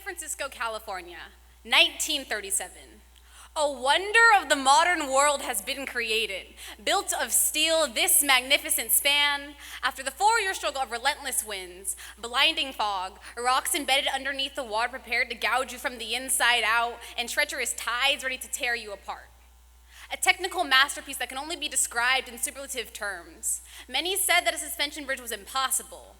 Francisco, California, 1937. A wonder of the modern world has been created, built of steel this magnificent span. After the 4-year struggle of relentless winds, blinding fog, rocks embedded underneath the water prepared to gouge you from the inside out, and treacherous tides ready to tear you apart. A technical masterpiece that can only be described in superlative terms. Many said that a suspension bridge was impossible,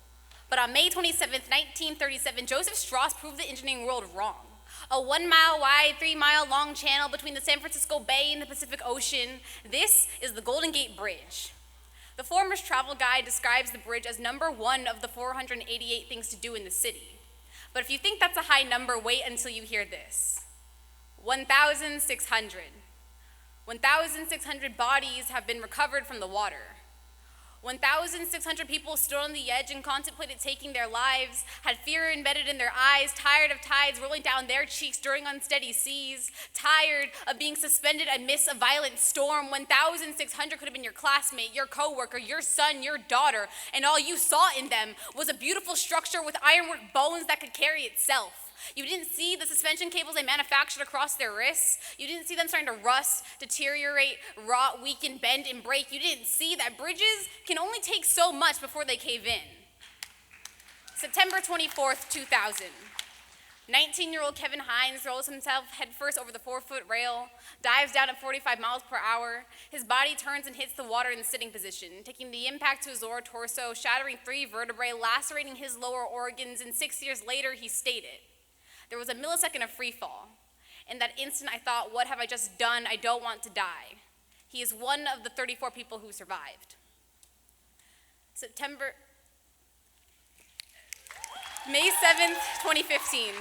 but on May 27, 1937, Joseph Strauss proved the engineering world wrong. A 1-mile wide, 3-mile long channel between the San Francisco Bay and the Pacific Ocean. This is the Golden Gate Bridge. The Foremost Travel Guide describes the bridge as number 1 of the 488 things to do in the city. But if you think that's a high number, wait until you hear this. 1,600. 1,600 bodies have been recovered from the water. 1,600 people stood on the edge and contemplated taking their lives, had fear embedded in their eyes, tired of tides rolling down their cheeks during unsteady seas, tired of being suspended amidst a violent storm. 1,600 could have been your classmate, your coworker, your son, your daughter, and all you saw in them was a beautiful structure with ironwork bones that could carry itself. You didn't see the suspension cables they manufactured across their wrists. You didn't see them starting to rust, deteriorate, rot, weaken, bend, and break. You didn't see that bridges can only take so much before they cave in. September 24th, 2000. 19-year-old Kevin Hines throws himself headfirst over the 4-foot rail, dives down at 45 miles per hour. His body turns and hits the water in the sitting position, taking the impact to his lower torso, shattering 3 vertebrae, lacerating his lower organs, and 6 years later, he stated, "There was a millisecond of free fall. In that instant, I thought, what have I just done? I don't want to die." He is one of the 34 people who survived. May 7th, 2015.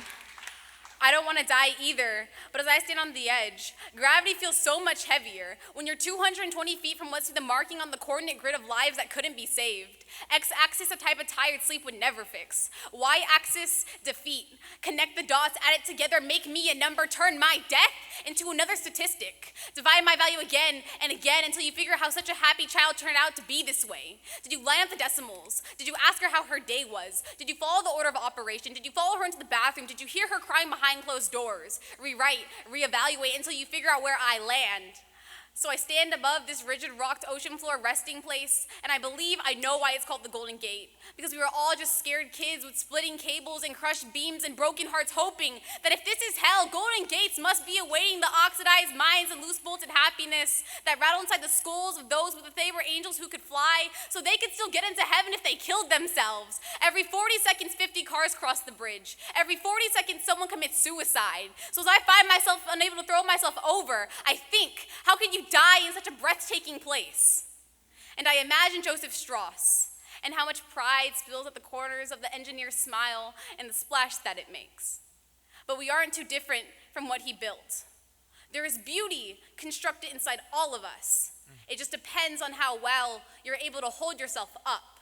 I don't want to die either, but as I stand on the edge, gravity feels so much heavier when you're 220 feet from what's the marking on the coordinate grid of lives that couldn't be saved. X-axis, a type of tired sleep would never fix. Y-axis, defeat. Connect the dots, add it together, make me a number, turn my death into another statistic. Divide my value again and again until you figure how such a happy child turned out to be this way. Did you line up the decimals? Did you ask her how her day was? Did you follow the order of operation? Did you follow her into the bathroom? Did you hear her crying behind closed doors? Rewrite, reevaluate until you figure out where I land. So I stand above this rigid rocked ocean floor resting place, and I believe I know why it's called the Golden Gate. Because we were all just scared kids with splitting cables and crushed beams and broken hearts, hoping that if this is hell, Golden Gates must be awaiting the oxidized minds and loose bolted happiness that rattle inside the skulls of those with if they were angels who could fly, so they could still get into heaven if they killed themselves. Every 40 seconds, 50 cars cross the bridge. Every 40 seconds, someone commits suicide. So as I find myself unable to throw myself over, I think, how could you die in such a breathtaking place? And I imagine Joseph Strauss and how much pride spills at the corners of the engineer's smile and the splash that it makes. But we aren't too different from what he built. There is beauty constructed inside all of us. It just depends on how well you're able to hold yourself up.